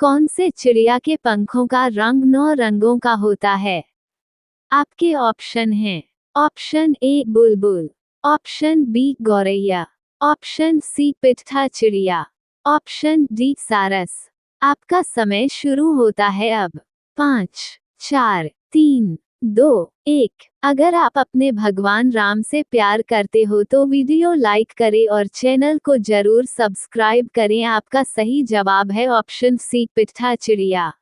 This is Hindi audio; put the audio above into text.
कौन से चिड़िया के पंखों का रंग 9 रंगों का होता है? आपके ऑप्शन हैं। Option A Bulbul, option B गौरैया, ऑप्शन सी पिट्ठा चिड़िया, ऑप्शन डी सारस। आपका समय शुरू होता है अब। 5, 4, 3, 2, 1। अगर आप अपने भगवान राम से प्यार करते हो तो वीडियो लाइक करें और चैनल को जरूर सब्सक्राइब करें। आपका सही जवाब है ऑप्शन सी पिट्ठा चिड़िया।